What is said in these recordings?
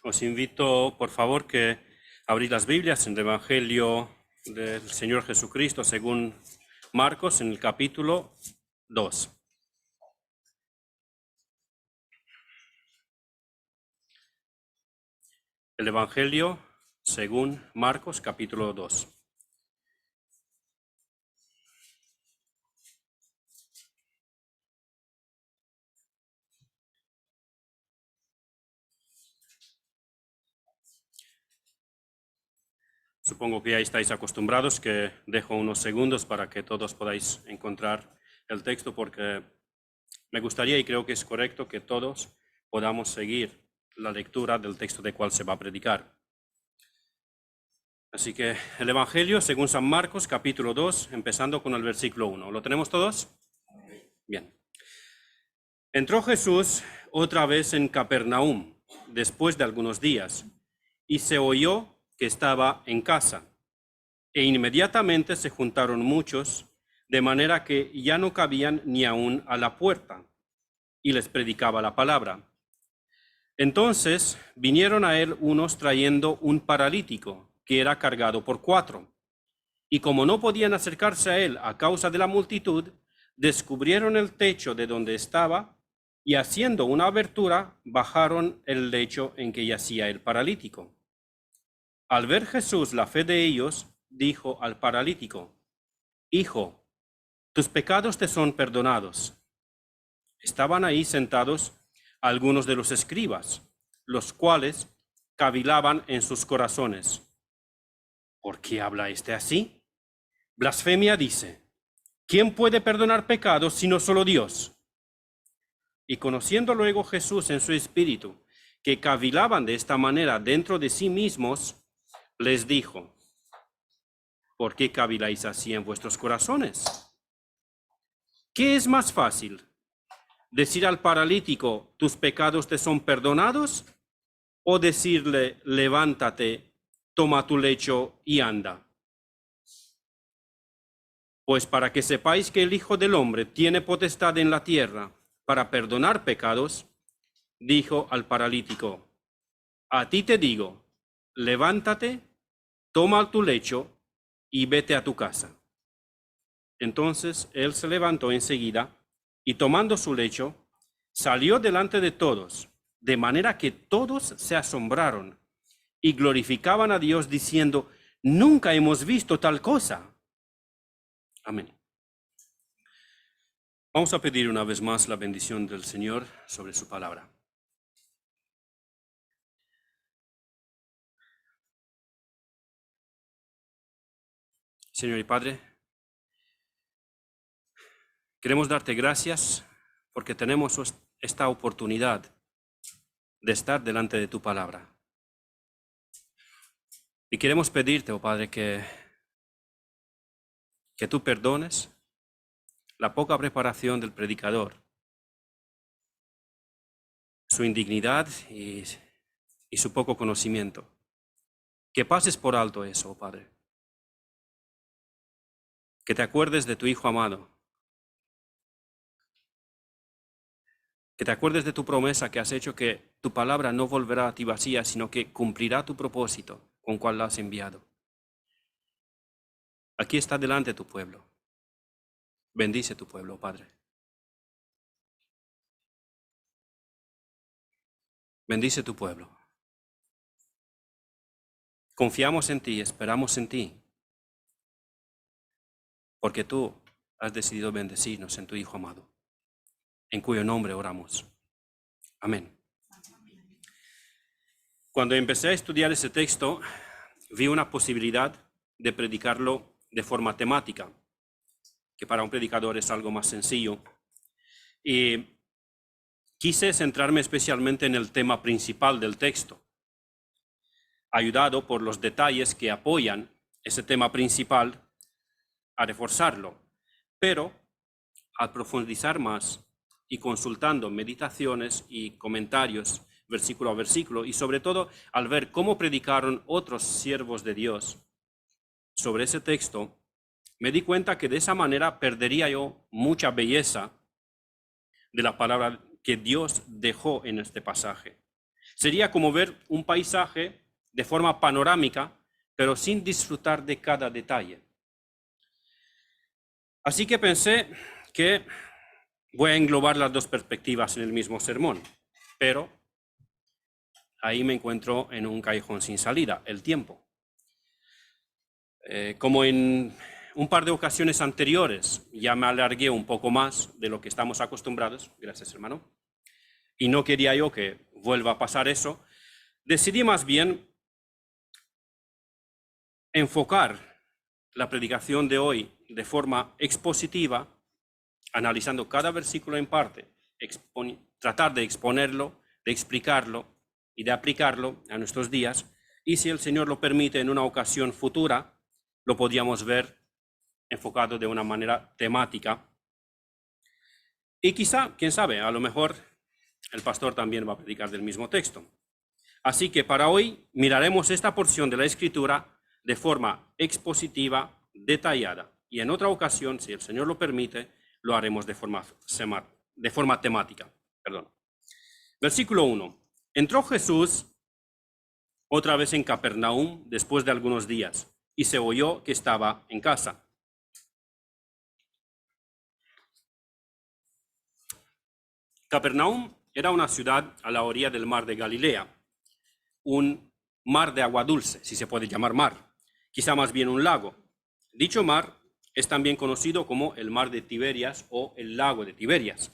Os invito, por favor, que abrid las Biblias en el Evangelio del Señor Jesucristo según Marcos, en el capítulo 2. El Evangelio según Marcos, capítulo 2. Supongo que ya estáis acostumbrados, que dejo unos segundos para que todos podáis encontrar el texto, porque me gustaría y creo que es correcto que todos podamos seguir la lectura del texto de cual se va a predicar. Así que el Evangelio según San Marcos, capítulo 2, empezando con el versículo 1. ¿Lo tenemos todos? Bien. Entró Jesús otra vez en Capernaum, después de algunos días, y se oyó que estaba en casa. E inmediatamente se juntaron muchos, de manera que ya no cabían ni aún a la puerta, y les predicaba la palabra. Entonces vinieron a él unos trayendo un paralítico, que era cargado por 4. Y como no podían acercarse a él a causa de la multitud, descubrieron el techo de donde estaba, y haciendo una abertura, bajaron el lecho en que yacía el paralítico. Al ver Jesús la fe de ellos, dijo al paralítico: Hijo, tus pecados te son perdonados. Estaban ahí sentados algunos de los escribas, los cuales cavilaban en sus corazones: ¿por qué habla este así? Blasfemia dice: ¿quién puede perdonar pecados sino solo Dios? Y conociendo luego Jesús en su espíritu que cavilaban de esta manera dentro de sí mismos, les dijo: ¿por qué caviláis así en vuestros corazones? ¿Qué es más fácil? ¿Decir al paralítico, tus pecados te son perdonados? ¿O decirle, levántate, toma tu lecho y anda? Pues para que sepáis que el Hijo del Hombre tiene potestad en la tierra para perdonar pecados, dijo al paralítico: a ti te digo, levántate, toma tu lecho y vete a tu casa. Entonces él se levantó enseguida y, tomando su lecho, salió delante de todos, de manera que todos se asombraron y glorificaban a Dios diciendo: nunca hemos visto tal cosa. Amén. Vamos a pedir una vez más la bendición del Señor sobre su palabra. Señor y Padre, queremos darte gracias porque tenemos esta oportunidad de estar delante de tu palabra. Y queremos pedirte, oh Padre, que tú perdones la poca preparación del predicador, su indignidad y su poco conocimiento. Que pases por alto eso, oh Padre. Que te acuerdes de tu Hijo amado. Que te acuerdes de tu promesa que has hecho, que tu palabra no volverá a ti vacía, sino que cumplirá tu propósito con cual la has enviado. Aquí está delante tu pueblo. Bendice tu pueblo, Padre. Bendice tu pueblo. Confiamos en ti, esperamos en ti, porque tú has decidido bendecirnos en tu Hijo amado, en cuyo nombre oramos. Amén. Cuando empecé a estudiar ese texto, vi una posibilidad de predicarlo de forma temática, que para un predicador es algo más sencillo. Y quise centrarme especialmente en el tema principal del texto, ayudado por los detalles que apoyan ese tema principal a reforzarlo. Pero al profundizar más y consultando meditaciones y comentarios versículo a versículo, y sobre todo al ver cómo predicaron otros siervos de Dios sobre ese texto, me di cuenta que de esa manera perdería yo mucha belleza de la palabra que Dios dejó en este pasaje. Sería como ver un paisaje de forma panorámica, pero sin disfrutar de cada detalle. Así que pensé que voy a englobar las dos perspectivas en el mismo sermón, pero ahí me encuentro en un callejón sin salida, el tiempo. Como en un par de ocasiones anteriores ya me alargué un poco más de lo que estamos acostumbrados, gracias hermano, y no quería yo que vuelva a pasar eso, decidí más bien enfocar la predicación de hoy de forma expositiva, analizando cada versículo en parte, tratar de exponerlo, de explicarlo y de aplicarlo a nuestros días, y si el Señor lo permite en una ocasión futura, lo podríamos ver enfocado de una manera temática. Y quizá, quién sabe, a lo mejor el pastor también va a predicar del mismo texto. Así que para hoy miraremos esta porción de la Escritura de forma expositiva, detallada. Y en otra ocasión, si el Señor lo permite, lo haremos de forma temática. Versículo 1. Entró Jesús otra vez en Capernaum después de algunos días, y se oyó que estaba en casa. Capernaum era una ciudad a la orilla del mar de Galilea, un mar de agua dulce, si se puede llamar mar, quizá más bien un lago. Dicho mar es también conocido como el mar de Tiberias o el lago de Tiberias.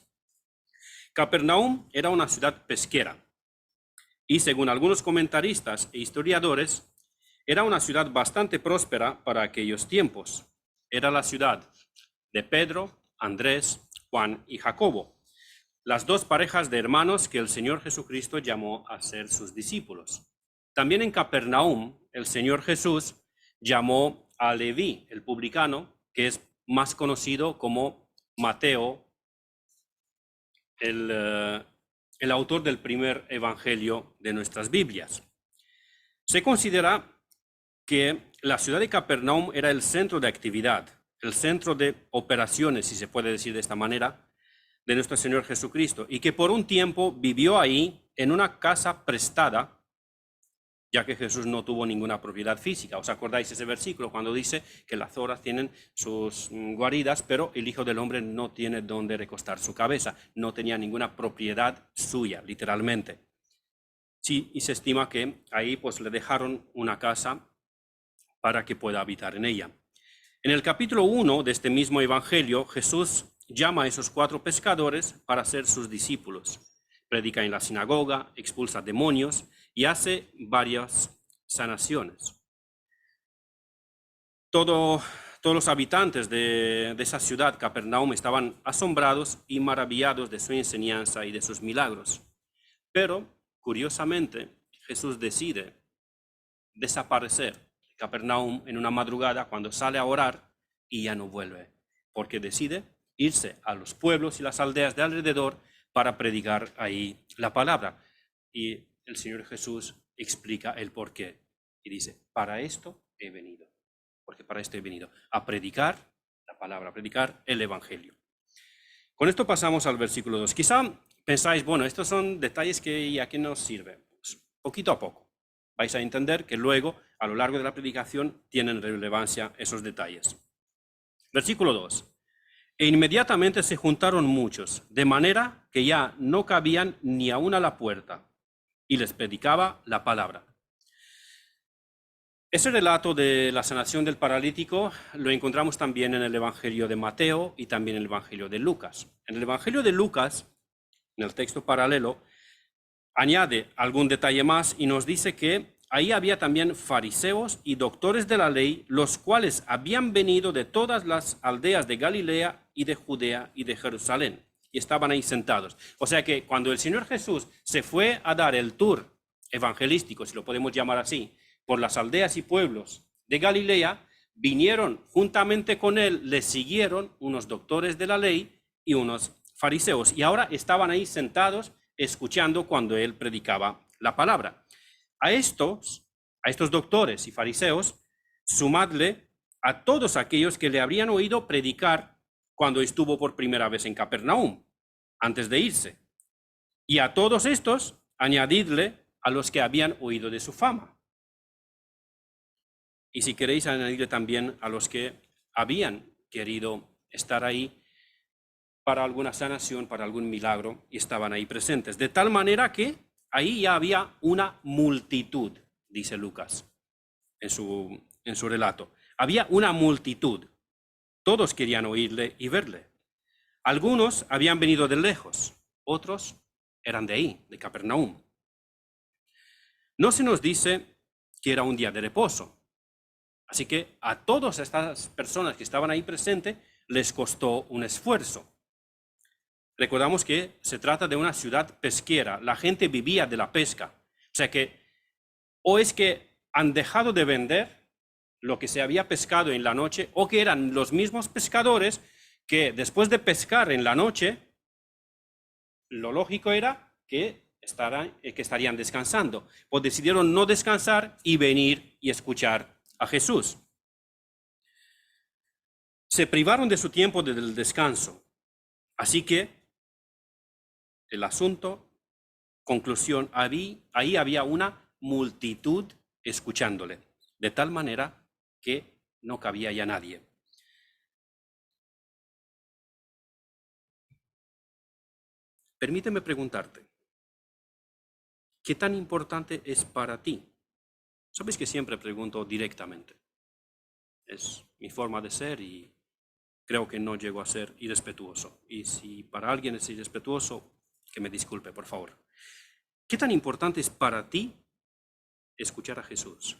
Capernaum era una ciudad pesquera y, según algunos comentaristas e historiadores, era una ciudad bastante próspera para aquellos tiempos. Era la ciudad de Pedro, Andrés, Juan y Jacobo, las dos parejas de hermanos que el Señor Jesucristo llamó a ser sus discípulos. También en Capernaum, el Señor Jesús llamó a Leví, el publicano, que es más conocido como Mateo, el autor del primer evangelio de nuestras Biblias. Se considera que la ciudad de Capernaum era el centro de actividad, el centro de operaciones, si se puede decir de esta manera, de nuestro Señor Jesucristo, y que por un tiempo vivió ahí en una casa prestada, ya que Jesús no tuvo ninguna propiedad física. ¿Os acordáis ese versículo cuando dice que las zorras tienen sus guaridas, pero el Hijo del Hombre no tiene donde recostar su cabeza? No tenía ninguna propiedad suya, literalmente. Sí, y se estima que ahí pues le dejaron una casa para que pueda habitar en ella. En el capítulo 1 de este mismo evangelio, Jesús llama a esos 4 pescadores para ser sus discípulos. Predica en la sinagoga, expulsa demonios y hace varias sanaciones. Todos los habitantes de esa ciudad, Capernaum, estaban asombrados y maravillados de su enseñanza y de sus milagros. Pero, curiosamente, Jesús decide desaparecer de Capernaum en una madrugada cuando sale a orar y ya no vuelve, porque decide irse a los pueblos y las aldeas de alrededor para predicar ahí la palabra. Y el Señor Jesús explica el porqué y dice, para esto he venido, porque para esto he venido, a predicar la palabra, a predicar el evangelio. Con esto pasamos al versículo 2. Quizá pensáis, bueno, estos son detalles que a qué nos sirven. Pues, poquito a poco vais a entender que luego, a lo largo de la predicación, tienen relevancia esos detalles. Versículo 2. E inmediatamente se juntaron muchos, de manera que ya no cabían ni aún a la puerta, y les predicaba la palabra. Ese relato de la sanación del paralítico lo encontramos también en el Evangelio de Mateo y también en el Evangelio de Lucas. En el Evangelio de Lucas, en el texto paralelo, añade algún detalle más y nos dice que ahí había también fariseos y doctores de la ley, los cuales habían venido de todas las aldeas de Galilea y de Judea y de Jerusalén, y estaban ahí sentados. O sea que cuando el Señor Jesús se fue a dar el tour evangelístico, si lo podemos llamar así, por las aldeas y pueblos de Galilea, vinieron juntamente con él, le siguieron unos doctores de la ley y unos fariseos, y ahora estaban ahí sentados escuchando cuando él predicaba la palabra. A estos doctores y fariseos, sumadle a todos aquellos que le habrían oído predicar cuando estuvo por primera vez en Capernaum, antes de irse. Y a todos estos, añadidle a los que habían oído de su fama. Y si queréis añadirle también a los que habían querido estar ahí para alguna sanación, para algún milagro, y estaban ahí presentes. De tal manera que ahí ya había una multitud, dice Lucas en su relato. Había una multitud. Todos querían oírle y verle. Algunos habían venido de lejos, otros eran de ahí, de Capernaum. No se nos dice que era un día de reposo. Así que a todas estas personas que estaban ahí presentes les costó un esfuerzo. Recordamos que se trata de una ciudad pesquera. La gente vivía de la pesca. O sea que o es que han dejado de vender lo que se había pescado en la noche, o que eran los mismos pescadores que después de pescar en la noche, lo lógico era que estarían descansando. Pues decidieron no descansar y venir y escuchar a Jesús. Se privaron de su tiempo del descanso. Así que el asunto, conclusión, ahí había una multitud escuchándole, de tal manera que no cabía ya nadie. Permíteme preguntarte, ¿qué tan importante es para ti? Sabes que siempre pregunto directamente. Es mi forma de ser y creo que no llego a ser irrespetuoso. Y si para alguien es irrespetuoso, que me disculpe, por favor. ¿Qué tan importante es para ti escuchar a Jesús?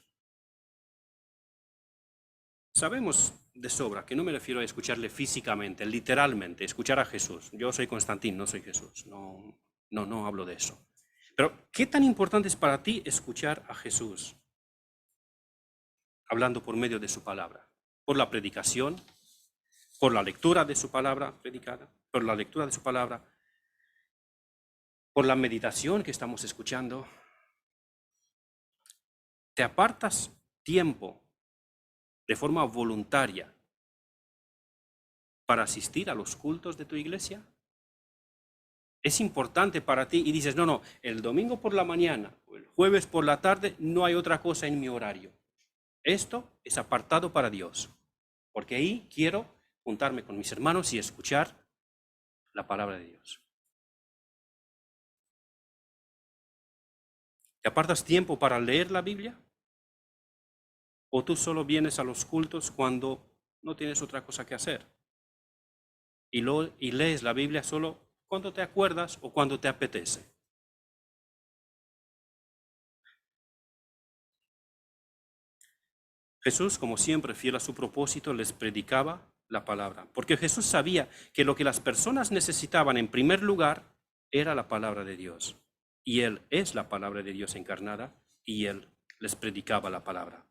Sabemos de sobra que no me refiero a escucharle físicamente, literalmente, escuchar a Jesús. Yo soy Constantín, no soy Jesús. No hablo de eso. Pero, ¿qué tan importante es para ti escuchar a Jesús? Hablando por medio de su palabra, por la predicación, por la lectura de su palabra predicada, por la lectura de su palabra, por la meditación que estamos escuchando. ¿Te apartas tiempo de forma voluntaria para asistir a los cultos de tu iglesia? Es importante para ti y dices, no, el domingo por la mañana o el jueves por la tarde no hay otra cosa en mi horario. Esto es apartado para Dios, porque ahí quiero juntarme con mis hermanos y escuchar la palabra de Dios. ¿Te apartas tiempo para leer la Biblia? ¿O tú solo vienes a los cultos cuando no tienes otra cosa que hacer? Y lees la Biblia solo cuando te acuerdas o cuando te apetece. Jesús, como siempre, fiel a su propósito, les predicaba la palabra, porque Jesús sabía que lo que las personas necesitaban en primer lugar era la palabra de Dios. Y Él es la palabra de Dios encarnada, y Él les predicaba la palabra.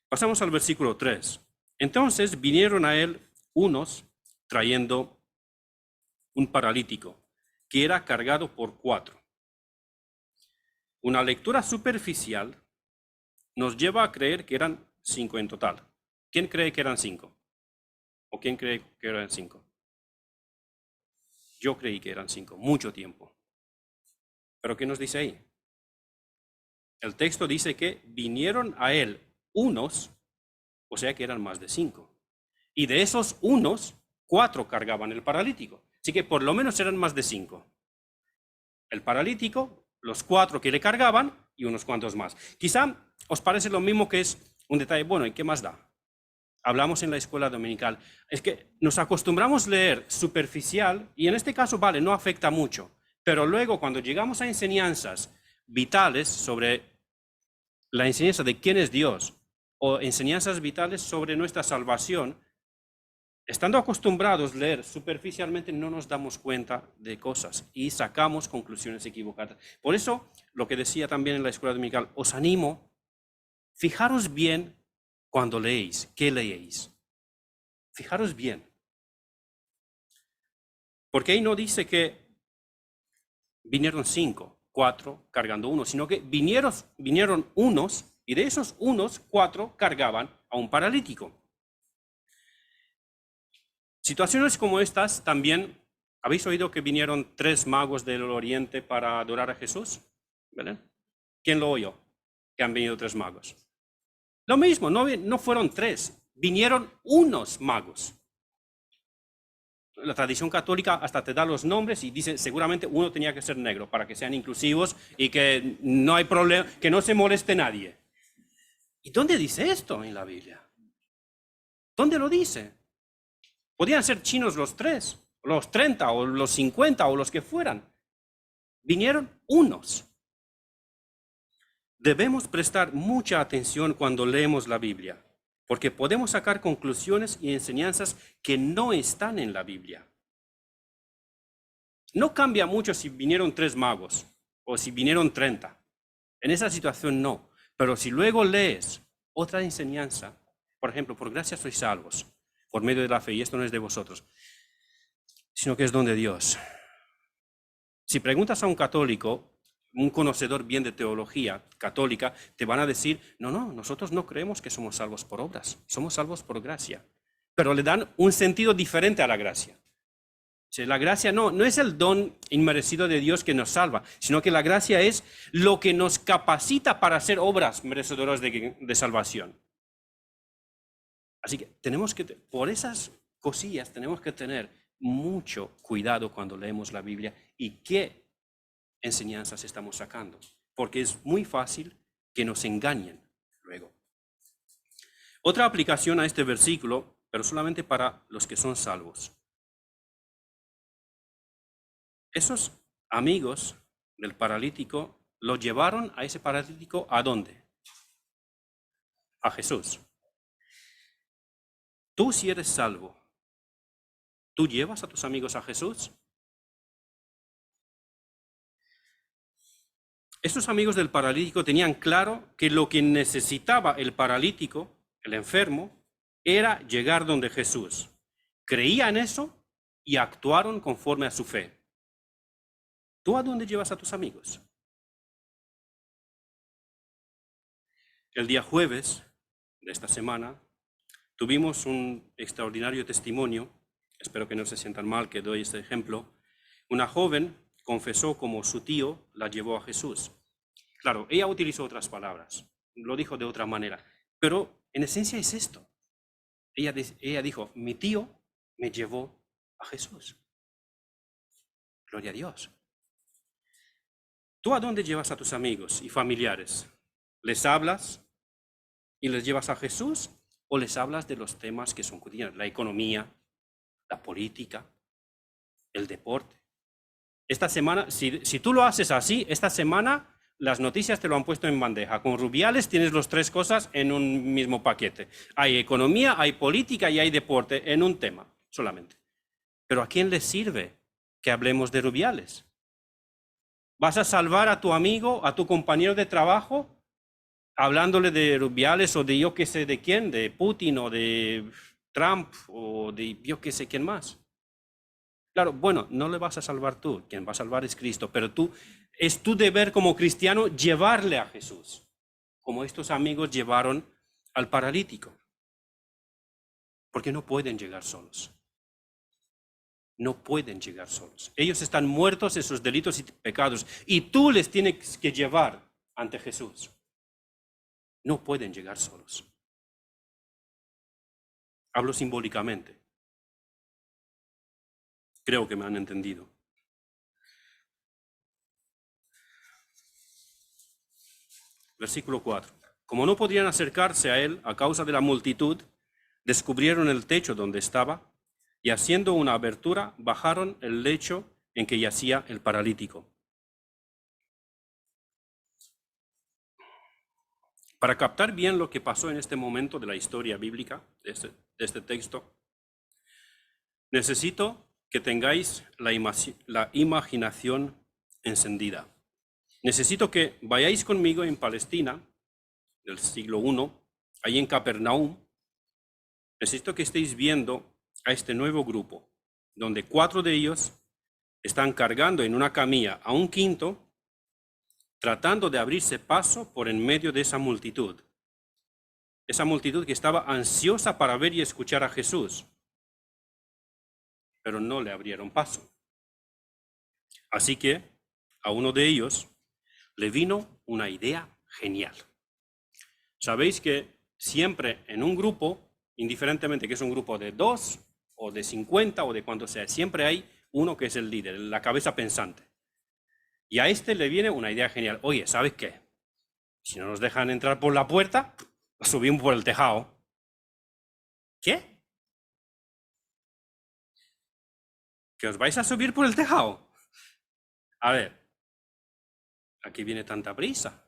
Pasamos al versículo 3. Entonces vinieron a Él unos trayendo un paralítico, que era cargado por 4. Una lectura superficial nos lleva a creer que eran 5 en total. ¿Quién cree que eran 5? ¿O quién cree que eran 5? Yo creí que eran 5, mucho tiempo. ¿Pero qué nos dice ahí? El texto dice que vinieron a Él unos, o sea que eran más de 5. Y de esos unos, 4 cargaban el paralítico. Así que por lo menos eran más de 5. El paralítico, los 4 que le cargaban y unos cuantos más. Quizá os parece lo mismo, que es un detalle, bueno, ¿y qué más da? Hablamos en la escuela dominical. Es que nos acostumbramos a leer superficial y en este caso, vale, no afecta mucho. Pero luego cuando llegamos a enseñanzas vitales sobre la enseñanza de quién es Dios o enseñanzas vitales sobre nuestra salvación, estando acostumbrados a leer superficialmente no nos damos cuenta de cosas y sacamos conclusiones equivocadas. Por eso, lo que decía también en la escuela dominical, os animo, fijaros bien cuando leéis, ¿qué leéis? Fijaros bien. Porque ahí no dice que vinieron 5, 4 cargando uno, sino que vinieron unos y de esos unos 4 cargaban a un paralítico. Situaciones como estas también, ¿habéis oído que vinieron 3 magos del oriente para adorar a Jesús? ¿Vale? ¿Quién lo oyó? Que han venido 3 magos. Lo mismo, no fueron 3, vinieron unos magos. La tradición católica hasta te da los nombres y dice seguramente uno tenía que ser negro para que sean inclusivos y que no hay problema, que no se moleste nadie. ¿Y dónde dice esto en la Biblia? ¿Dónde lo dice? Podían ser chinos los 3, los 30 o los 50 o los que fueran. Vinieron unos. Debemos prestar mucha atención cuando leemos la Biblia, porque podemos sacar conclusiones y enseñanzas que no están en la Biblia. No cambia mucho si vinieron 3 magos o si vinieron 30. En esa situación no. Pero si luego lees otra enseñanza, por ejemplo, por gracia sois salvos, por medio de la fe, y esto no es de vosotros, sino que es don de Dios. Si preguntas a un católico, un conocedor bien de teología católica, te van a decir, no, nosotros no creemos que somos salvos por obras, somos salvos por gracia. Pero le dan un sentido diferente a la gracia. La gracia no es el don inmerecido de Dios que nos salva, sino que la gracia es lo que nos capacita para hacer obras merecedoras de salvación. Así que por esas cosillas tenemos que tener mucho cuidado cuando leemos la Biblia y qué enseñanzas estamos sacando, porque es muy fácil que nos engañen luego. Otra aplicación a este versículo, pero solamente para los que son salvos. Esos amigos del paralítico lo llevaron a ese paralítico ¿a dónde? A Jesús. Tú, si eres salvo, ¿tú llevas a tus amigos a Jesús? Estos amigos del paralítico tenían claro que lo que necesitaba el paralítico, el enfermo, era llegar donde Jesús. Creían eso y actuaron conforme a su fe. ¿Tú a dónde llevas a tus amigos? El día jueves de esta semana tuvimos un extraordinario testimonio, espero que no se sientan mal que doy este ejemplo. Una joven confesó cómo su tío la llevó a Jesús. Claro, ella utilizó otras palabras, lo dijo de otra manera, pero en esencia es esto. Ella dijo, mi tío me llevó a Jesús. Gloria a Dios. ¿Tú a dónde llevas a tus amigos y familiares? ¿Les hablas y les llevas a Jesús o les hablas de los temas que son cotidianos? La economía, la política, el deporte. Esta semana, si tú lo haces así, esta semana las noticias te lo han puesto en bandeja. Con Rubiales tienes las 3 cosas en un mismo paquete. Hay economía, hay política y hay deporte en un tema solamente. Pero ¿a quién le sirve que hablemos de Rubiales? ¿Vas a salvar a tu amigo, a tu compañero de trabajo, hablándole de Rubiales o de yo qué sé de quién, de Putin o de Trump o de yo qué sé quién más? Claro, bueno, no le vas a salvar tú, quien va a salvar es Cristo, pero es tu deber como cristiano llevarle a Jesús, como estos amigos llevaron al paralítico, porque no pueden llegar solos. No pueden llegar solos. Ellos están muertos en sus delitos y pecados y tú les tienes que llevar ante Jesús. No pueden llegar solos. Hablo simbólicamente. Creo que me han entendido. Versículo 4. Como no podían acercarse a él a causa de la multitud, descubrieron el techo donde estaba y haciendo una abertura bajaron el lecho en que yacía el paralítico. Para captar bien lo que pasó en este momento de la historia bíblica, de este texto, necesito que tengáis la imaginación encendida. Necesito que vayáis conmigo en Palestina, del siglo I, ahí en Capernaum. Necesito que estéis viendo a este nuevo grupo, donde 4 de ellos están cargando en una camilla a un quinto, tratando de abrirse paso por en medio de esa multitud que estaba ansiosa para ver y escuchar a Jesús, pero no le abrieron paso. Así que a uno de ellos le vino una idea genial. Sabéis que siempre en un grupo, indiferentemente que es un grupo de 2 o de 50 o de cuanto sea, siempre hay uno que es el líder, la cabeza pensante. Y a este le viene una idea genial. Oye, ¿sabes qué? Si no nos dejan entrar por la puerta, subimos por el tejado. ¿Qué? ¿Que os vais a subir por el tejado? A ver, aquí viene tanta prisa.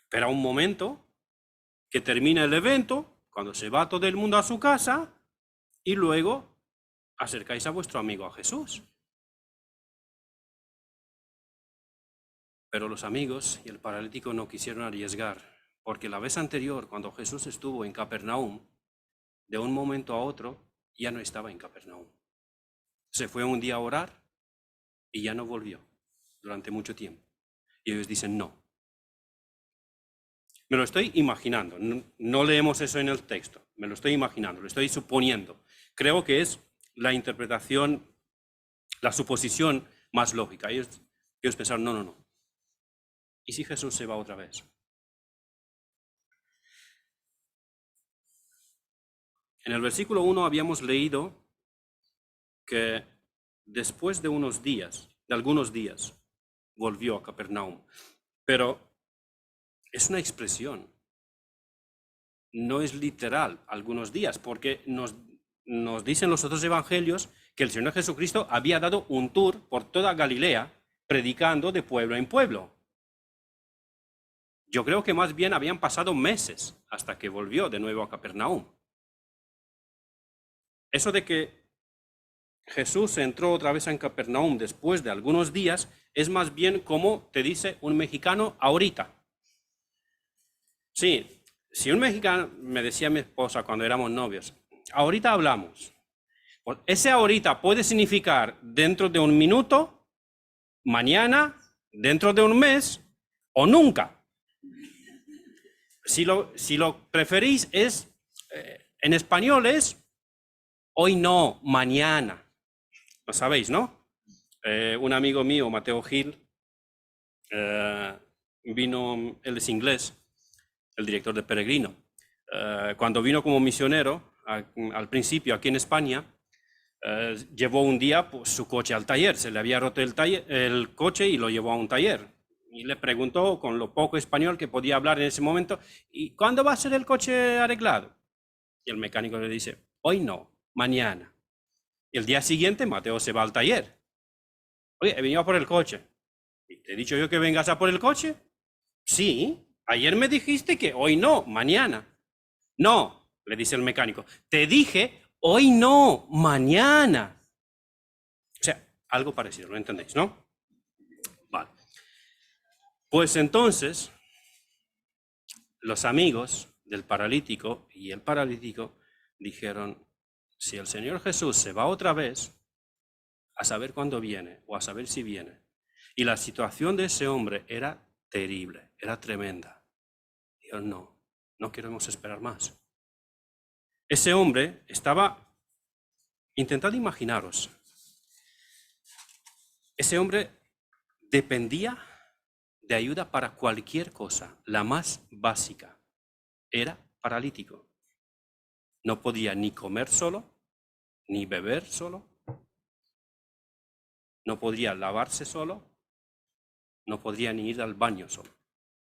Espera un momento, que termine el evento, cuando se va todo el mundo a su casa, y luego acercáis a vuestro amigo a Jesús. Pero los amigos y el paralítico no quisieron arriesgar, porque la vez anterior, cuando Jesús estuvo en Capernaum, de un momento a otro ya no estaba en Capernaum. Se fue un día a orar y ya no volvió durante mucho tiempo. Y ellos dicen no. Me lo estoy imaginando, no leemos eso en el texto, me lo estoy imaginando, lo estoy suponiendo. Creo que es la interpretación, la suposición más lógica. Ellos pensaron, no. ¿Y si Jesús se va otra vez? En el versículo 1 habíamos leído que después de algunos días, volvió a Capernaum. Pero es una expresión, no es literal algunos días, porque nos dicen los otros evangelios que el Señor Jesucristo había dado un tour por toda Galilea, predicando de pueblo en pueblo. Yo creo que más bien habían pasado meses hasta que volvió de nuevo a Capernaum. Eso de que Jesús entró otra vez en Capernaum después de algunos días es más bien como te dice un mexicano ahorita. Sí, si un mexicano, me decía mi esposa cuando éramos novios, ahorita hablamos. Pues ese ahorita puede significar dentro de un minuto, mañana, dentro de un mes o nunca. Si lo preferís en español es hoy no, mañana. Lo sabéis, ¿no? Un amigo mío, Mateo Gil, vino, él es inglés, el director de Peregrino. Cuando vino como misionero, al principio aquí en España, llevó un día pues, su coche al taller. Se le había roto el coche y lo llevó a un taller. Y le preguntó, con lo poco español que podía hablar en ese momento, ¿y cuándo va a ser el coche arreglado? Y el mecánico le dice, hoy no, mañana. Y el día siguiente Mateo se va al taller. Oye, he venido a por el coche. ¿Y te he dicho yo que vengas a por el coche? Sí, ayer me dijiste que hoy no, mañana. No, le dice el mecánico, te dije hoy no, mañana. O sea, algo parecido, ¿lo entendéis, no? Vale. Pues entonces, los amigos del paralítico y el paralítico dijeron, si el Señor Jesús se va otra vez, a saber cuándo viene o a saber si viene. Y la situación de ese hombre era terrible, era tremenda. Dijeron, no queremos esperar más. Ese hombre estaba, intentad imaginaros, ese hombre dependía de ayuda para cualquier cosa, la más básica. Era paralítico. No podía ni comer solo, ni beber solo, no podría lavarse solo, no podría ni ir al baño solo.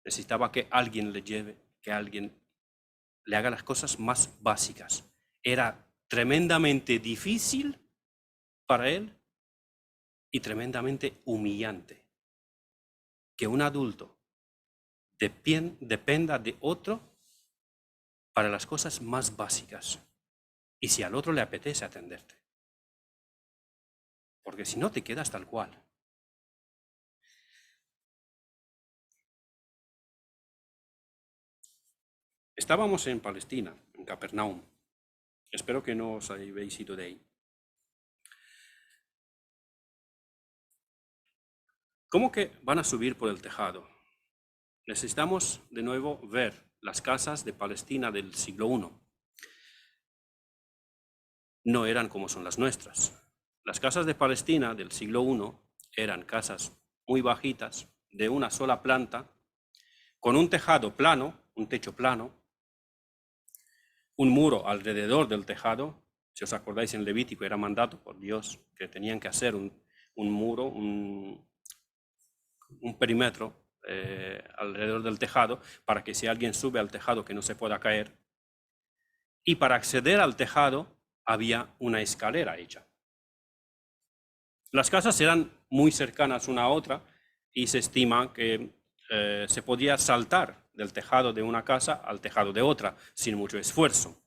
Necesitaba que alguien le lleve, que alguien le haga las cosas más básicas. Era tremendamente difícil para él y tremendamente humillante que un adulto dependa de otro para las cosas más básicas. Y si al otro le apetece atenderte. Porque si no, te quedas tal cual. Estábamos en Palestina, en Capernaum. Espero que no os hayáis ido de ahí. ¿Cómo que van a subir por el tejado? Necesitamos de nuevo ver las casas de Palestina del siglo I. No eran como son las nuestras. Las casas de Palestina del siglo I eran casas muy bajitas, de una sola planta, con un tejado plano, un techo plano, un muro alrededor del tejado. Si os acordáis, en Levítico era mandato por Dios que tenían que hacer un muro, un perímetro alrededor del tejado, para que si alguien sube al tejado que no se pueda caer. Y para acceder al tejado había una escalera hecha. Las casas eran muy cercanas una a otra y se estima que se podía saltar del tejado de una casa al tejado de otra sin mucho esfuerzo.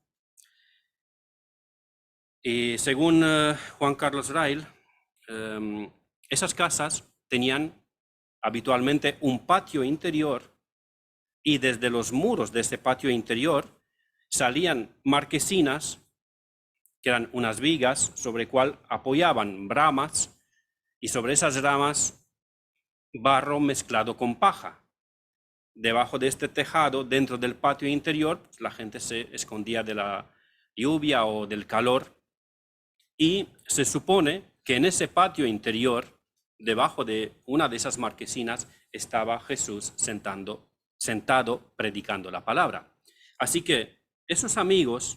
Y según Juan Carlos Rail, esas casas tenían habitualmente un patio interior y desde los muros de ese patio interior salían marquesinas, que eran unas vigas sobre cual apoyaban ramas, y sobre esas ramas barro mezclado con paja. Debajo de este tejado, dentro del patio interior, la gente se escondía de la lluvia o del calor, y se supone que en ese patio interior, debajo de una de esas marquesinas, estaba Jesús sentado predicando la palabra. Así que esos amigos,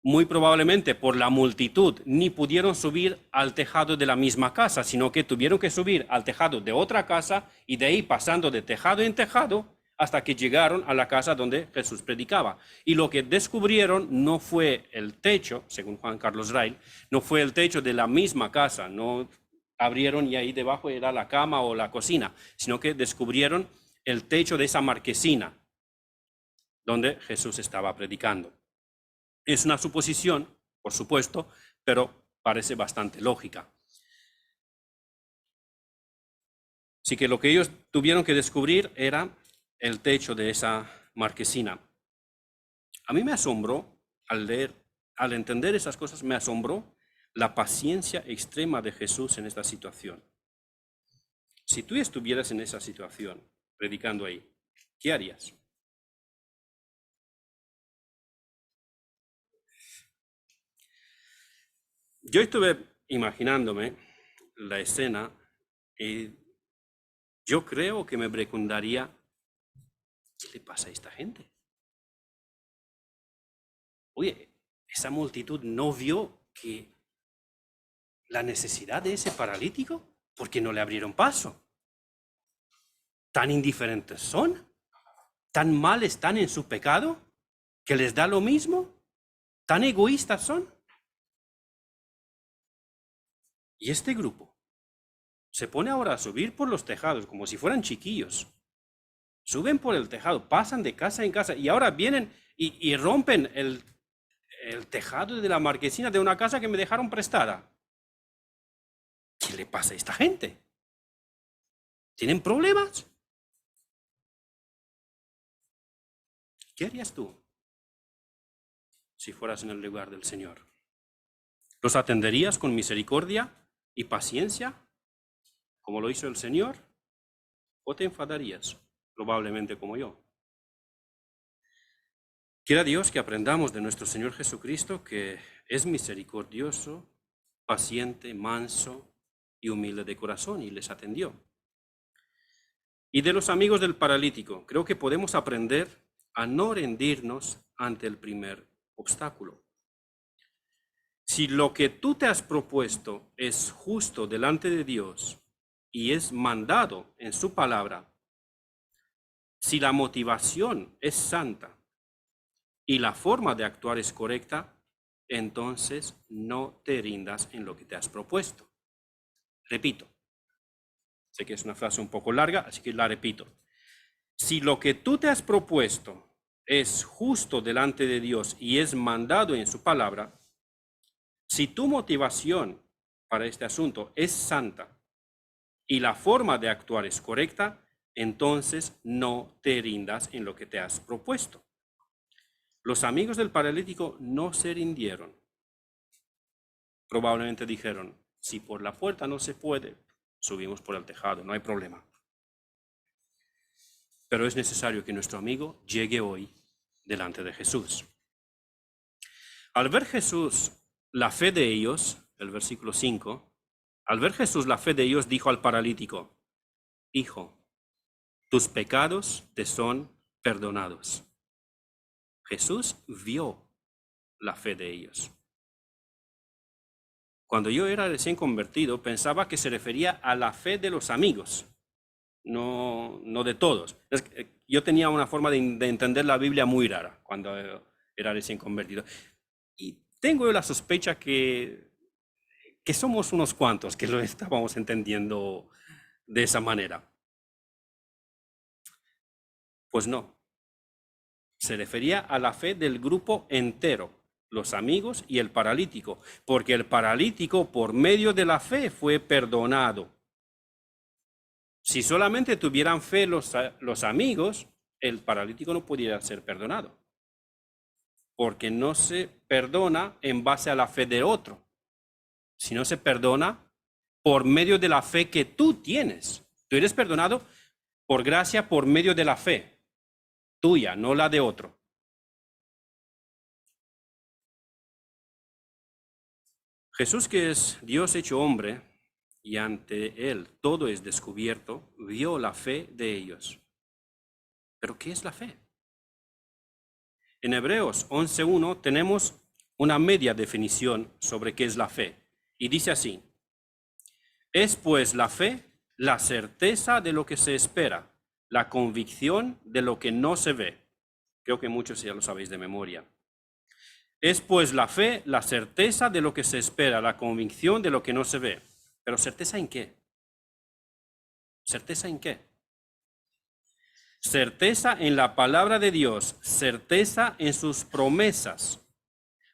muy probablemente por la multitud, ni pudieron subir al tejado de la misma casa, sino que tuvieron que subir al tejado de otra casa y de ahí pasando de tejado en tejado hasta que llegaron a la casa donde Jesús predicaba. Y lo que descubrieron no fue el techo, según Juan Carlos Rail, no fue el techo de la misma casa, no abrieron y ahí debajo era la cama o la cocina, sino que descubrieron el techo de esa marquesina donde Jesús estaba predicando. Es una suposición, por supuesto, pero parece bastante lógica. Así que lo que ellos tuvieron que descubrir era el techo de esa marquesina. A mí me asombró, al entender esas cosas, me asombró la paciencia extrema de Jesús en esta situación. Si tú estuvieras en esa situación, predicando ahí, ¿qué harías? Yo estuve imaginándome la escena y yo creo que me preguntaría, ¿qué le pasa a esta gente? Oye, esa multitud no vio que la necesidad de ese paralítico, porque no le abrieron paso. ¿Tan indiferentes son? ¿Tan mal están en su pecado que les da lo mismo? ¿Tan egoístas son? Y este grupo se pone ahora a subir por los tejados como si fueran chiquillos. Suben por el tejado, pasan de casa en casa y ahora vienen y rompen el tejado de la marquesina de una casa que me dejaron prestada. ¿Qué le pasa a esta gente? ¿Tienen problemas? ¿Qué harías tú si fueras en el lugar del Señor? ¿Los atenderías con misericordia y paciencia, como lo hizo el Señor? ¿O te enfadarías, probablemente como yo? Quiera Dios que aprendamos de nuestro Señor Jesucristo, que es misericordioso, paciente, manso y humilde de corazón, y les atendió. Y de los amigos del paralítico, creo que podemos aprender a no rendirnos ante el primer obstáculo. Si lo que tú te has propuesto es justo delante de Dios y es mandado en su palabra, si la motivación es santa y la forma de actuar es correcta, entonces no te rindas en lo que te has propuesto. Repito, sé que es una frase un poco larga, así que la repito. Si lo que tú te has propuesto es justo delante de Dios y es mandado en su palabra, si tu motivación para este asunto es santa y la forma de actuar es correcta, entonces no te rindas en lo que te has propuesto. Los amigos del paralítico no se rindieron. Probablemente dijeron, si por la puerta no se puede, subimos por el tejado, no hay problema. Pero es necesario que nuestro amigo llegue hoy delante de Jesús. Al ver Jesús la fe de ellos, el versículo 5, al ver Jesús la fe de ellos, dijo al paralítico: Hijo, tus pecados te son perdonados. Jesús vio la fe de ellos. Cuando yo era recién convertido, pensaba que se refería a la fe de los amigos, no de todos. Yo tenía una forma de entender la Biblia muy rara cuando era recién convertido. Y tengo la sospecha que somos unos cuantos que lo estábamos entendiendo de esa manera. Pues no. Se refería a la fe del grupo entero, los amigos y el paralítico, porque el paralítico por medio de la fe fue perdonado. Si solamente tuvieran fe los amigos, el paralítico no pudiera ser perdonado, porque no se perdona en base a la fe de otro, sino se perdona por medio de la fe que tú tienes. Tú eres perdonado por gracia por medio de la fe tuya, no la de otro. Jesús, que es Dios hecho hombre, y ante él todo es descubierto, vio la fe de ellos. ¿Pero qué es la fe? En Hebreos 11:1 tenemos una media definición sobre qué es la fe, y dice así: es pues la fe la certeza de lo que se espera, la convicción de lo que no se ve. Creo que muchos ya lo sabéis de memoria. Es pues la fe la certeza de lo que se espera, la convicción de lo que no se ve. ¿Pero certeza en qué? ¿Certeza en qué? Certeza en la palabra de Dios, certeza en sus promesas.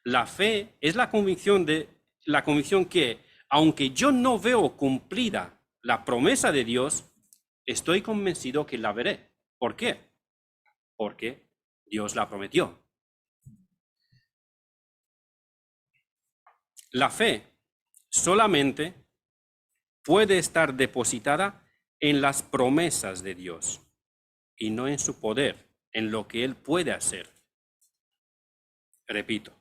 La fe es la convicción que, aunque yo no veo cumplida la promesa de Dios, estoy convencido que la veré. ¿Por qué? Porque Dios la prometió. La fe solamente puede estar depositada en las promesas de Dios y no en su poder, en lo que Él puede hacer. Repito,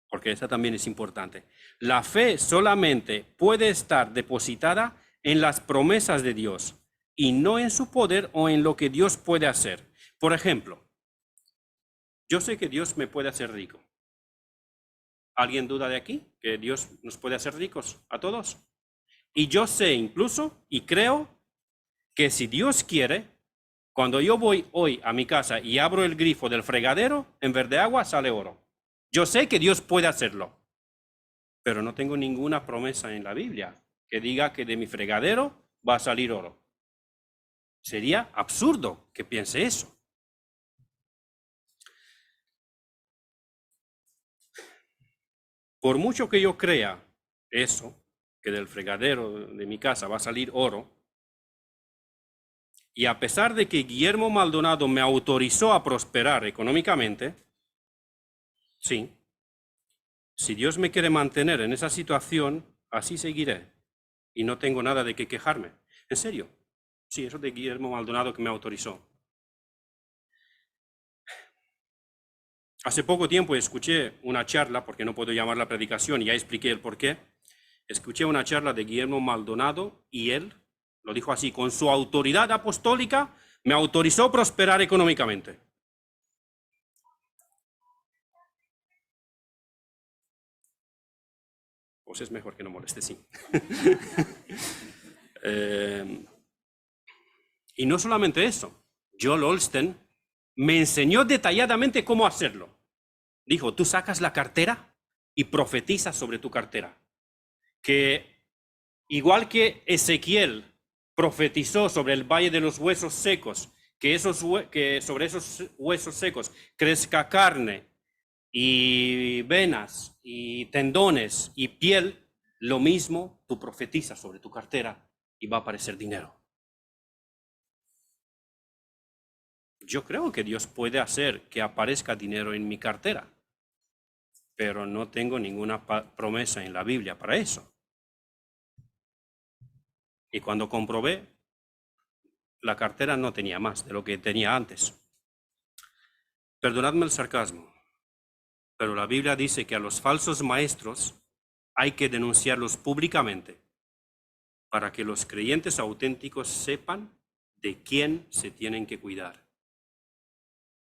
porque esa también es importante. La fe solamente puede estar depositada en las promesas de Dios y no en su poder o en lo que Dios puede hacer. Por ejemplo, yo sé que Dios me puede hacer rico. ¿Alguien duda de aquí que Dios nos puede hacer ricos a todos? Y yo sé incluso y creo que si Dios quiere, cuando yo voy hoy a mi casa y abro el grifo del fregadero, en vez de agua sale oro. Yo sé que Dios puede hacerlo, pero no tengo ninguna promesa en la Biblia que diga que de mi fregadero va a salir oro. Sería absurdo que piense eso. Por mucho que yo crea eso, que del fregadero de mi casa va a salir oro, y a pesar de que Guillermo Maldonado me autorizó a prosperar económicamente, sí, si Dios me quiere mantener en esa situación, así seguiré. Y no tengo nada de qué quejarme. En serio. Sí, eso de Guillermo Maldonado que me autorizó. Hace poco tiempo escuché una charla, porque no puedo llamarla predicación, y ya expliqué el por qué. Escuché una charla de Guillermo Maldonado y él lo dijo así: con su autoridad apostólica me autorizó a prosperar económicamente. Pues es mejor que no moleste, sí. Y no solamente eso, Joel Osteen me enseñó detalladamente cómo hacerlo. Dijo: tú sacas la cartera y profetizas sobre tu cartera. Que igual que Ezequiel profetizó sobre el valle de los huesos secos, que sobre esos huesos secos crezca carne y venas y tendones y piel, lo mismo tú profetizas sobre tu cartera y va a aparecer dinero. Yo creo que Dios puede hacer que aparezca dinero en mi cartera, pero no tengo ninguna promesa en la Biblia para eso. Y cuando comprobé, la cartera no tenía más de lo que tenía antes. Perdonadme el sarcasmo, pero la Biblia dice que a los falsos maestros hay que denunciarlos públicamente para que los creyentes auténticos sepan de quién se tienen que cuidar.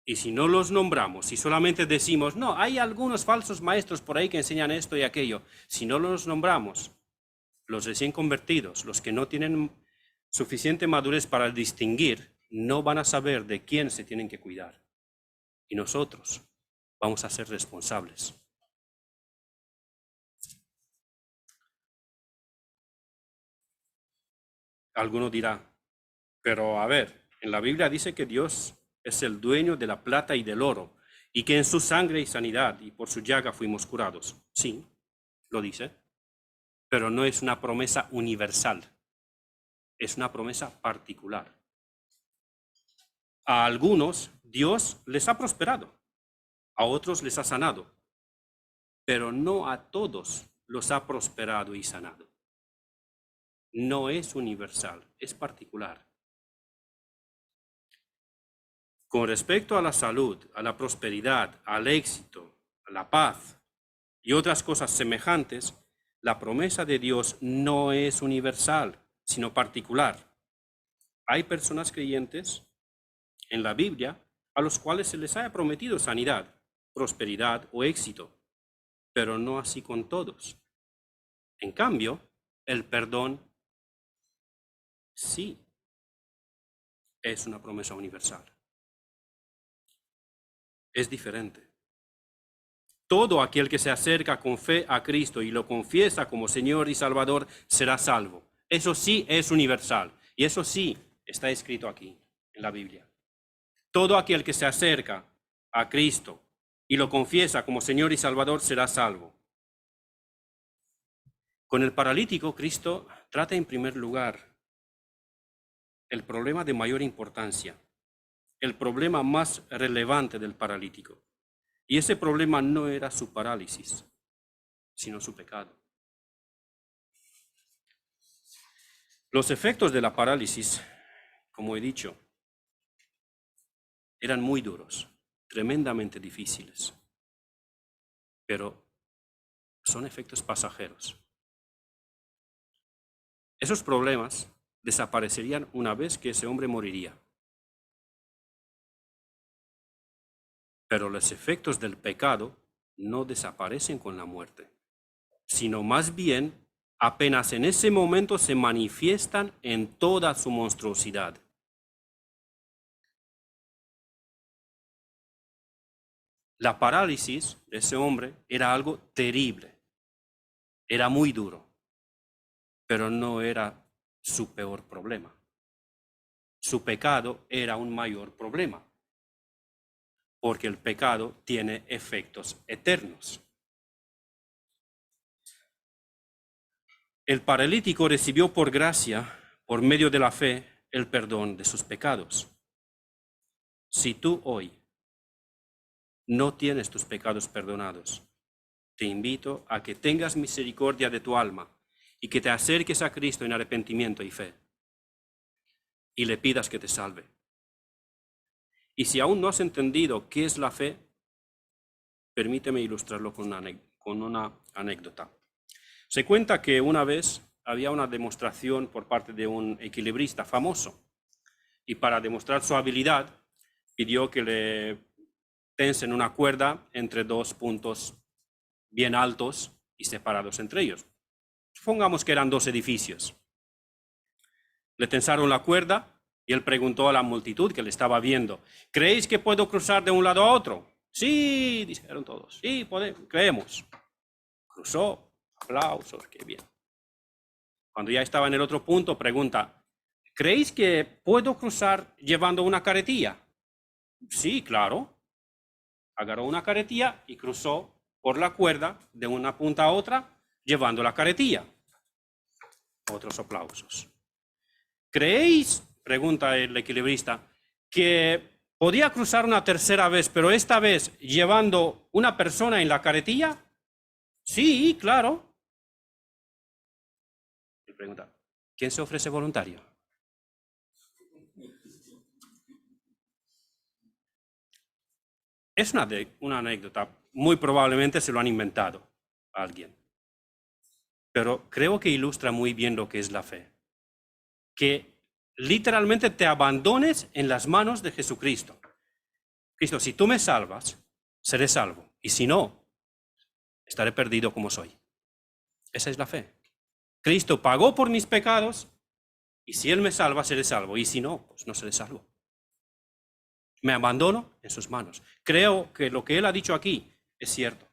Y si no los nombramos, si solamente decimos, no, hay algunos falsos maestros por ahí que enseñan esto y aquello, si no los nombramos, los recién convertidos, los que no tienen suficiente madurez para distinguir, no van a saber de quién se tienen que cuidar. Y nosotros vamos a ser responsables. Alguno dirá, pero a ver, en la Biblia dice que Dios es el dueño de la plata y del oro, y que en su sangre hay sanidad, y por su llaga fuimos curados. Sí, lo dice, pero no es una promesa universal, es una promesa particular. A algunos Dios les ha prosperado, a otros les ha sanado, pero no a todos los ha prosperado y sanado. No es universal, es particular. Con respecto a la salud, a la prosperidad, al éxito, a la paz y otras cosas semejantes, la promesa de Dios no es universal, sino particular. Hay personas creyentes en la Biblia a los cuales se les haya prometido sanidad, prosperidad o éxito, pero no así con todos. En cambio, el perdón sí es una promesa universal. Es diferente. Todo aquel que se acerca con fe a Cristo y lo confiesa como Señor y Salvador será salvo. Eso sí es universal y eso sí está escrito aquí en la Biblia. Todo aquel que se acerca a Cristo y lo confiesa como Señor y Salvador será salvo. Con el paralítico, Cristo trata en primer lugar el problema de mayor importancia, el problema más relevante del paralítico. Y ese problema no era su parálisis, sino su pecado. Los efectos de la parálisis, como he dicho, eran muy duros, tremendamente difíciles, pero son efectos pasajeros. Esos problemas desaparecerían una vez que ese hombre moriría. Pero los efectos del pecado no desaparecen con la muerte, sino más bien apenas en ese momento se manifiestan en toda su monstruosidad. La parálisis de ese hombre era algo terrible, era muy duro, pero no era su peor problema. Su pecado era un mayor problema, porque el pecado tiene efectos eternos. El paralítico recibió por gracia, por medio de la fe, el perdón de sus pecados. Si tú hoy no tienes tus pecados perdonados, te invito a que tengas misericordia de tu alma y que te acerques a Cristo en arrepentimiento y fe y le pidas que te salve. Y si aún no has entendido qué es la fe, permíteme ilustrarlo con una anécdota. Se cuenta que una vez había una demostración por parte de un equilibrista famoso y para demostrar su habilidad pidió que le tensen una cuerda entre dos puntos bien altos y separados entre ellos. Supongamos que eran dos edificios. Le tensaron la cuerda y él preguntó a la multitud que le estaba viendo, ¿creéis que puedo cruzar de un lado a otro? Sí, dijeron todos, sí, creemos. Cruzó, aplausos, qué bien. Cuando ya estaba en el otro punto, pregunta, ¿creéis que puedo cruzar llevando una carretilla? Sí, claro. Agarró una carretilla y cruzó por la cuerda de una punta a otra llevando la carretilla. Otros aplausos. ¿Creéis, pregunta el equilibrista, que podía cruzar una tercera vez, pero esta vez llevando una persona en la carretilla? Sí, claro. Y pregunta, ¿quién se ofrece voluntario? Es una anécdota, muy probablemente se lo han inventado a alguien. pero creo que ilustra muy bien lo que es la fe. Que literalmente te abandones en las manos de Jesucristo. Cristo, si tú me salvas, seré salvo. Y si no, estaré perdido como soy. Esa es la fe. Cristo pagó por mis pecados, y si Él me salva, seré salvo. Y si no, pues no seré salvo. Me abandono en sus manos. Creo que lo que Él ha dicho aquí es cierto.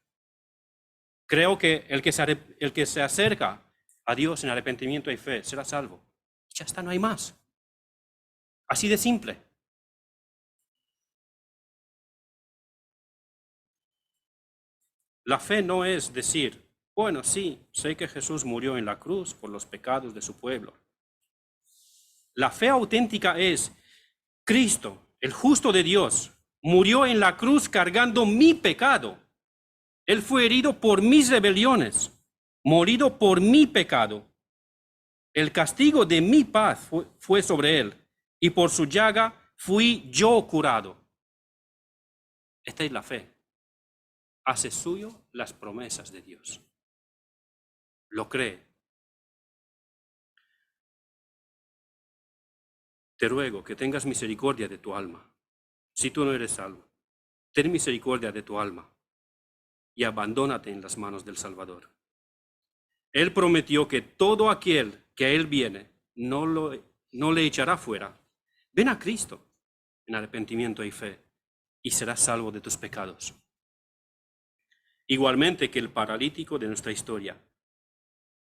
Creo que el que se acerca a Dios en arrepentimiento y fe será salvo. Ya está, no hay más. Así de simple. La fe no es decir, bueno, sí, sé que Jesús murió en la cruz por los pecados de su pueblo. La fe auténtica es Cristo, el justo de Dios, murió en la cruz cargando mi pecado. Él fue herido por mis rebeliones, morido por mi pecado. El castigo de mi paz fue sobre él, y por su llaga fui yo curado. Esta es la fe. Hace suyo las promesas de Dios. Lo cree. Te ruego que tengas misericordia de tu alma. Si tú no eres salvo, ten misericordia de tu alma y abandónate en las manos del Salvador. Él prometió que todo aquel que a Él viene no le echará fuera. Ven a Cristo en arrepentimiento y fe y serás salvo de tus pecados. Igualmente que el paralítico de nuestra historia.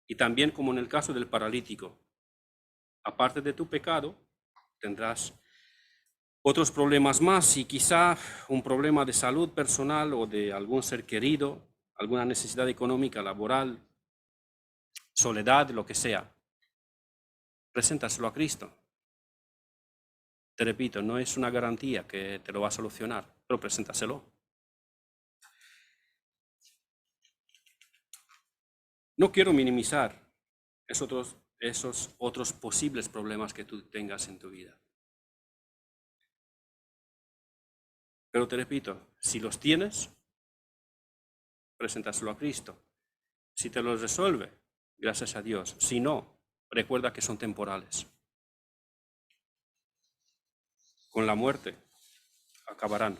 Y también como en el caso del paralítico, aparte de tu pecado, tendrás otros problemas más y quizá un problema de salud personal o de algún ser querido, alguna necesidad económica, laboral, soledad, lo que sea. Preséntaselo a Cristo. Te repito, no es una garantía que te lo va a solucionar, pero preséntaselo. No quiero minimizar esos otros posibles problemas que tú tengas en tu vida. Pero te repito, si los tienes, preséntaselo a Cristo. Si te los resuelve, gracias a Dios. Si no, recuerda que son temporales. Con la muerte acabarán.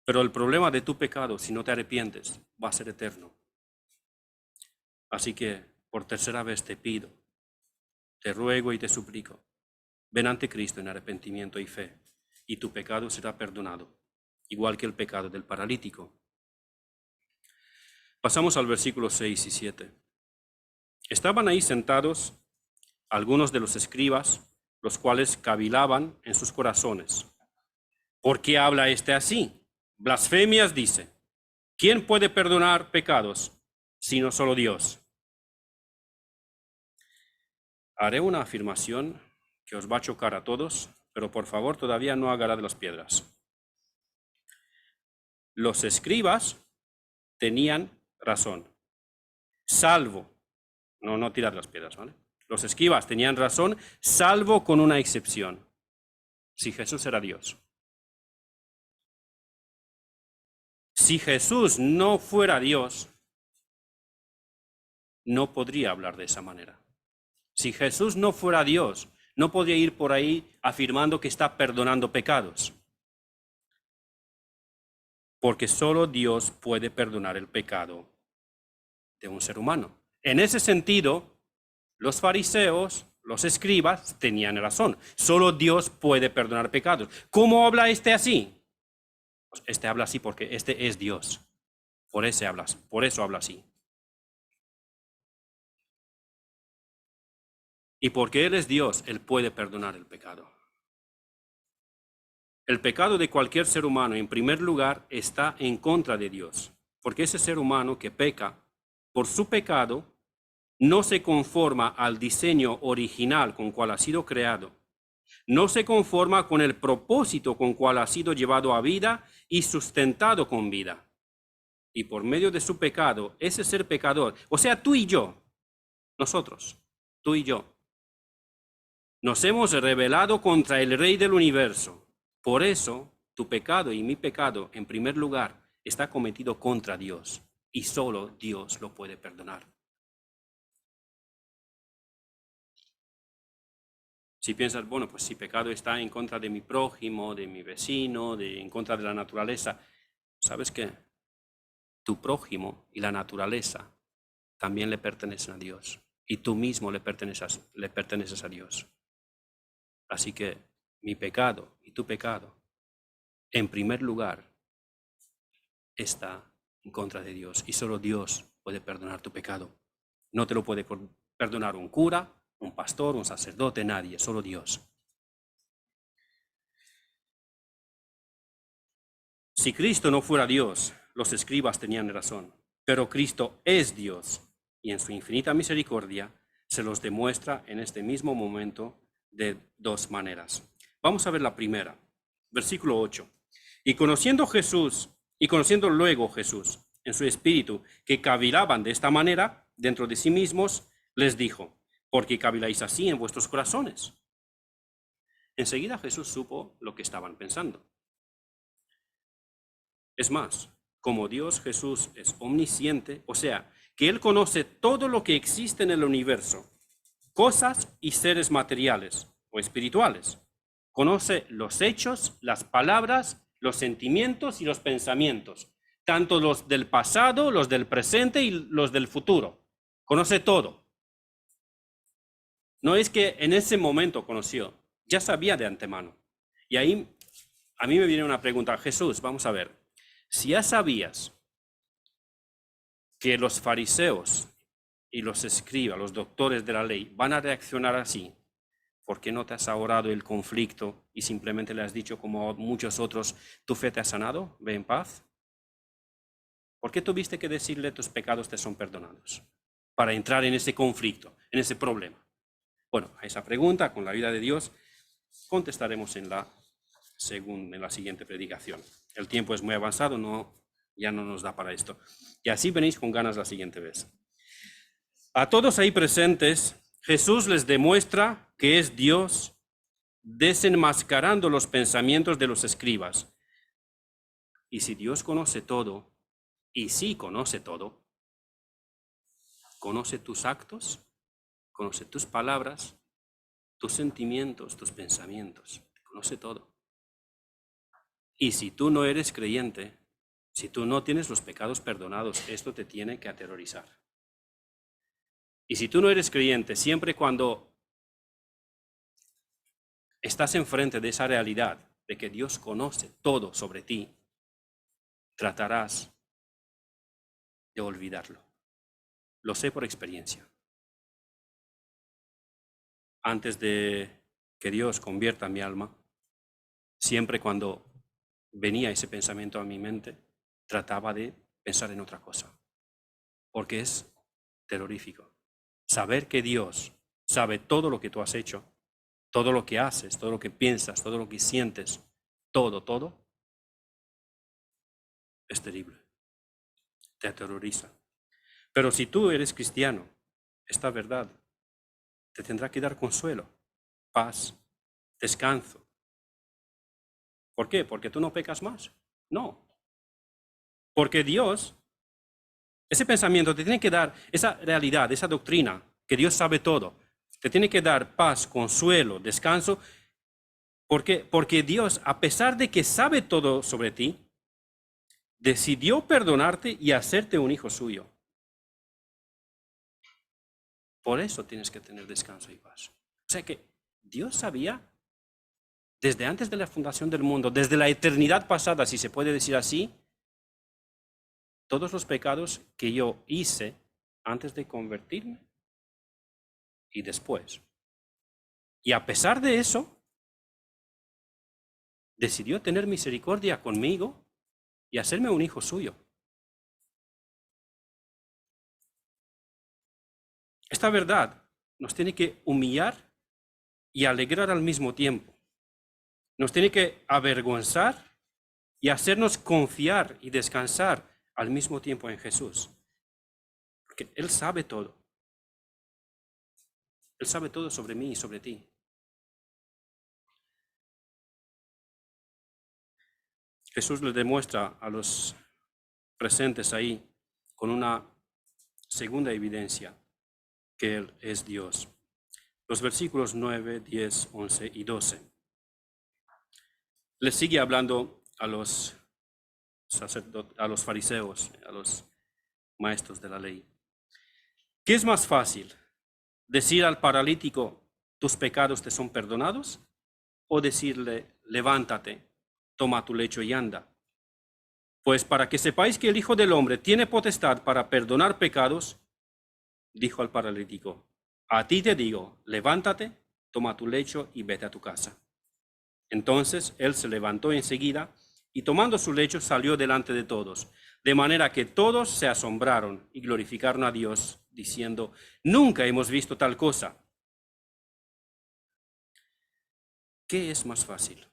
Pero el problema de tu pecado, si no te arrepientes, va a ser eterno. Así que, por tercera vez te pido, te ruego y te suplico, ven ante Cristo en arrepentimiento y fe, y tu pecado será perdonado, igual que el pecado del paralítico. Pasamos al versículo 6 y 7. Estaban ahí sentados algunos de los escribas, los cuales cavilaban en sus corazones. ¿Por qué habla este así? Blasfemias dice. ¿Quién puede perdonar pecados sino solo Dios? Haré una afirmación que os va a chocar a todos, pero por favor todavía no agarrad las piedras. Los escribas tenían razón, salvo, no tirad las piedras, ¿vale? Los escribas tenían razón, salvo con una excepción, si Jesús era Dios. Si Jesús no fuera Dios, no podría hablar de esa manera. Si Jesús no fuera Dios, no podría ir por ahí afirmando que está perdonando pecados. Porque solo Dios puede perdonar el pecado de un ser humano. En ese sentido, los fariseos, los escribas, tenían razón. Solo Dios puede perdonar pecados. ¿Cómo habla este así? Pues este habla así porque este es Dios. Por eso habla así. Y porque Él es Dios, Él puede perdonar el pecado. El pecado de cualquier ser humano, en primer lugar, está en contra de Dios. Porque ese ser humano que peca, por su pecado, no se conforma al diseño original con cual ha sido creado. No se conforma con el propósito con cual ha sido llevado a vida y sustentado con vida. Y por medio de su pecado, ese ser pecador, o sea, tú y yo, nosotros, tú y yo, nos hemos rebelado contra el Rey del universo. Por eso, tu pecado y mi pecado, en primer lugar, está cometido contra Dios. Y solo Dios lo puede perdonar. Si piensas, bueno, pues si pecado está en contra de mi prójimo, de mi vecino, en contra de la naturaleza, ¿sabes qué? Tu prójimo y la naturaleza también le pertenecen a Dios. Y tú mismo le perteneces a Dios. Así que mi pecado y tu pecado, en primer lugar, está en contra de Dios. Y solo Dios puede perdonar tu pecado. No te lo puede perdonar un cura, un pastor, un sacerdote, nadie, solo Dios. Si Cristo no fuera Dios, los escribas tenían razón. Pero Cristo es Dios y en su infinita misericordia se los demuestra en este mismo momento de dos maneras. Vamos a ver la primera, versículo 8. Y conociendo luego Jesús en su espíritu que cavilaban de esta manera dentro de sí mismos, les dijo: ¿por qué caviláis así en vuestros corazones? Enseguida Jesús supo lo que estaban pensando. Es más, como Dios, Jesús es omnisciente, o sea, que Él conoce todo lo que existe en el universo, cosas y seres materiales o espirituales. Conoce los hechos, las palabras, los sentimientos y los pensamientos, tanto los del pasado, los del presente y los del futuro. Conoce todo. No es que en ese momento conoció, ya sabía de antemano. Y ahí a mí me viene una pregunta: Jesús, vamos a ver, si ya sabías que los fariseos y los escribas, los doctores de la ley, van a reaccionar así, ¿por qué no te has ahorrado el conflicto y simplemente le has dicho, como muchos otros, tu fe te ha sanado, ve en paz? ¿Por qué tuviste que decirle tus pecados te son perdonados? Para entrar en ese conflicto, en ese problema. Bueno, a esa pregunta, con la ayuda de Dios, contestaremos en la siguiente predicación. El tiempo es muy avanzado, ya no nos da para esto. Y así venís con ganas la siguiente vez. A todos ahí presentes, Jesús les demuestra que es Dios, desenmascarando los pensamientos de los escribas. Y si Dios conoce todo, y sí conoce todo, conoce tus actos, conoce tus palabras, tus sentimientos, tus pensamientos, conoce todo. Y si tú no eres creyente, si tú no tienes los pecados perdonados, esto te tiene que aterrorizar. Y si tú no eres creyente, siempre cuando estás enfrente de esa realidad de que Dios conoce todo sobre ti, tratarás de olvidarlo. Lo sé por experiencia. Antes de que Dios convierta mi alma, siempre cuando venía ese pensamiento a mi mente, trataba de pensar en otra cosa, porque es terrorífico. Saber que Dios sabe todo lo que tú has hecho, todo lo que haces, todo lo que piensas, todo lo que sientes, todo, es terrible. Te aterroriza. Pero si tú eres cristiano, esta verdad te tendrá que dar consuelo, paz, descanso. ¿Por qué? ¿Porque tú no pecas más? No. Porque Dios, ese pensamiento te tiene que dar, esa realidad, esa doctrina, que Dios sabe todo, te tiene que dar paz, consuelo, descanso, porque Dios, a pesar de que sabe todo sobre ti, decidió perdonarte y hacerte un hijo suyo. Por eso tienes que tener descanso y paz. O sea que Dios sabía desde antes de la fundación del mundo, desde la eternidad pasada, si se puede decir así, todos los pecados que yo hice antes de convertirme y después. Y a pesar de eso, decidió tener misericordia conmigo y hacerme un hijo suyo. Esta verdad nos tiene que humillar y alegrar al mismo tiempo. Nos tiene que avergonzar y hacernos confiar y descansar al mismo tiempo en Jesús. Porque Él sabe todo. Él sabe todo sobre mí y sobre ti. Jesús le demuestra a los presentes ahí con una segunda evidencia que Él es Dios. los versículos 9, 10, 11 y 12. Les sigue hablando a los a los fariseos, a los maestros de la ley. ¿Qué es más fácil? ¿Decir al paralítico, tus pecados te son perdonados? ¿O decirle, levántate, toma tu lecho y anda? Pues para que sepáis que el Hijo del Hombre tiene potestad para perdonar pecados, dijo al paralítico, a ti te digo, levántate, toma tu lecho y vete a tu casa. Entonces él se levantó enseguida y tomando su lecho salió delante de todos, de manera que todos se asombraron y glorificaron a Dios, diciendo, nunca hemos visto tal cosa. ¿Qué es más fácil?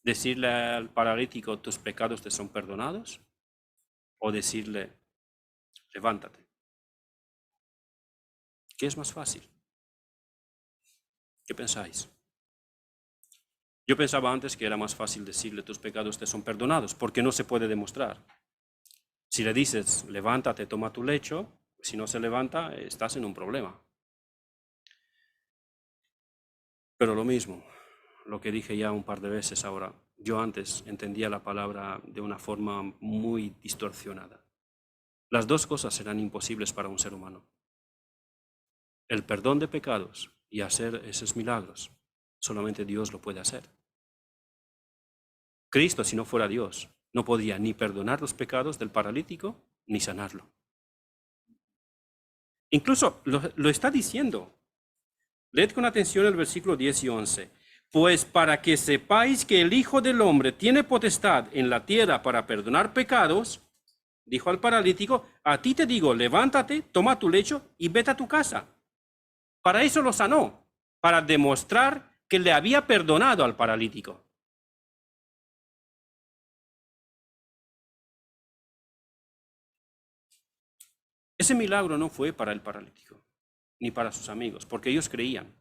¿Decirle al paralítico, tus pecados te son perdonados? ¿O decirle, levántate? ¿Qué es más fácil? ¿Qué pensáis? Yo pensaba antes que era más fácil decirle, tus pecados te son perdonados, porque no se puede demostrar. Si le dices, levántate, toma tu lecho, si no se levanta, estás en un problema. Pero lo mismo, lo que dije ya un par de veces ahora, yo antes entendía la palabra de una forma muy distorsionada. Las dos cosas eran imposibles para un ser humano. El perdón de pecados y hacer esos milagros, solamente Dios lo puede hacer. Cristo, si no fuera Dios, no podía ni perdonar los pecados del paralítico, ni sanarlo. Incluso lo está diciendo. Leed con atención el versículo 10 y 11. Pues para que sepáis que el Hijo del Hombre tiene potestad en la tierra para perdonar pecados, dijo al paralítico, a ti te digo, levántate, toma tu lecho y vete a tu casa. Para eso lo sanó, para demostrar que le había perdonado al paralítico. Ese milagro no fue para el paralítico, ni para sus amigos, porque ellos creían.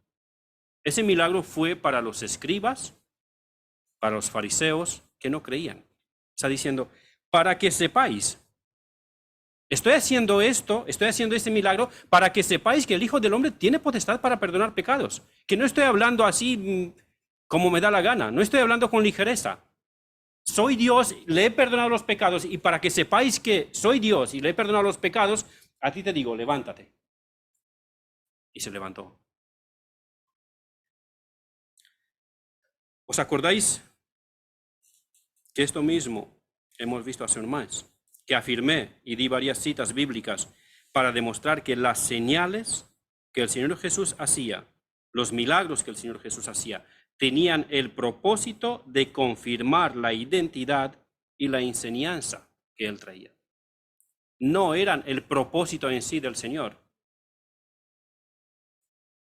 Ese milagro fue para los escribas, para los fariseos que no creían. Está diciendo, para que sepáis, estoy haciendo este milagro para que sepáis que el Hijo del Hombre tiene potestad para perdonar pecados. Que no estoy hablando así como me da la gana, no estoy hablando con ligereza. Soy Dios, le he perdonado los pecados y para que sepáis que soy Dios y le he perdonado los pecados, a ti te digo, levántate. Y se levantó. ¿Os acordáis que esto mismo hemos visto hace un mes? Que afirmé y di varias citas bíblicas para demostrar que las señales que el Señor Jesús hacía, los milagros que el Señor Jesús hacía, tenían el propósito de confirmar la identidad y la enseñanza que Él traía. No eran el propósito en sí del Señor.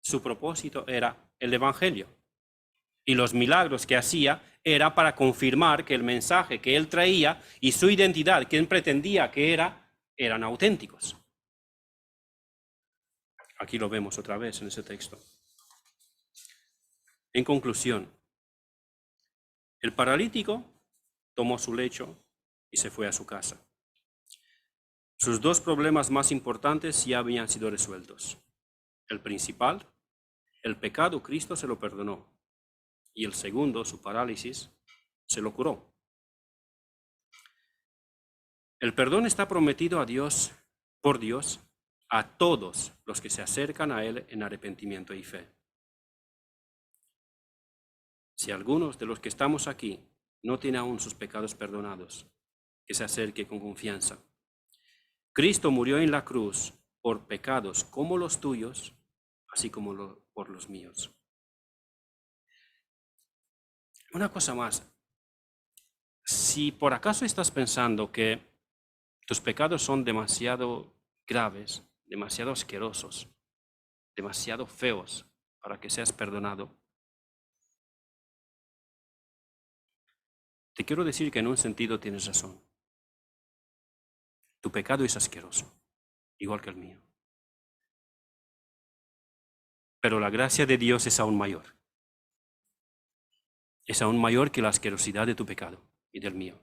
Su propósito era el Evangelio. Y los milagros que hacía era para confirmar que el mensaje que Él traía y su identidad que Él pretendía que eran auténticos. Aquí lo vemos otra vez en ese texto. En conclusión, el paralítico tomó su lecho y se fue a su casa. Sus dos problemas más importantes ya habían sido resueltos. El principal, el pecado, Cristo se lo perdonó. Y el segundo, su parálisis, se lo curó. El perdón está prometido a Dios, por Dios, a todos los que se acercan a Él en arrepentimiento y fe. Si algunos de los que estamos aquí no tienen aún sus pecados perdonados, que se acerque con confianza. Cristo murió en la cruz por pecados como los tuyos, así como por los míos. Una cosa más, si por acaso estás pensando que tus pecados son demasiado graves, demasiado asquerosos, demasiado feos para que seas perdonado, te quiero decir que en un sentido tienes razón. Tu pecado es asqueroso, igual que el mío. Pero la gracia de Dios es aún mayor. Es aún mayor que la asquerosidad de tu pecado y del mío.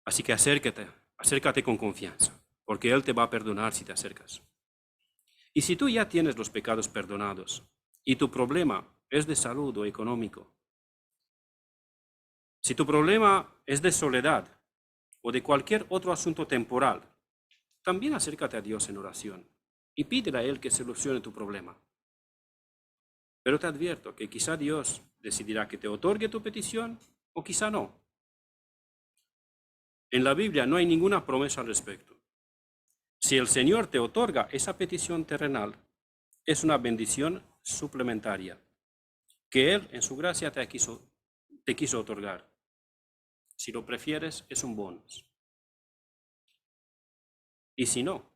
Así que acércate con confianza, porque Él te va a perdonar si te acercas. Y si tú ya tienes los pecados perdonados y tu problema es de salud o económico, si tu problema es de soledad o de cualquier otro asunto temporal, también acércate a Dios en oración y pídele a Él que solucione tu problema. Pero te advierto que quizá Dios decidirá que te otorgue tu petición o quizá no. En la Biblia no hay ninguna promesa al respecto. Si el Señor te otorga esa petición terrenal, es una bendición suplementaria que Él en su gracia te quiso otorgar. Si lo prefieres, es un bonus. Y si no,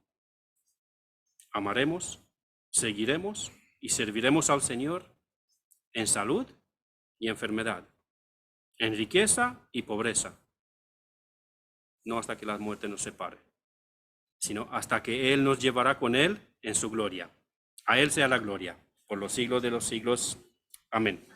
amaremos, seguiremos y serviremos al Señor en salud y enfermedad, en riqueza y pobreza, no hasta que la muerte nos separe, sino hasta que Él nos llevará con Él en su gloria. A Él sea la gloria, por los siglos de los siglos. Amén.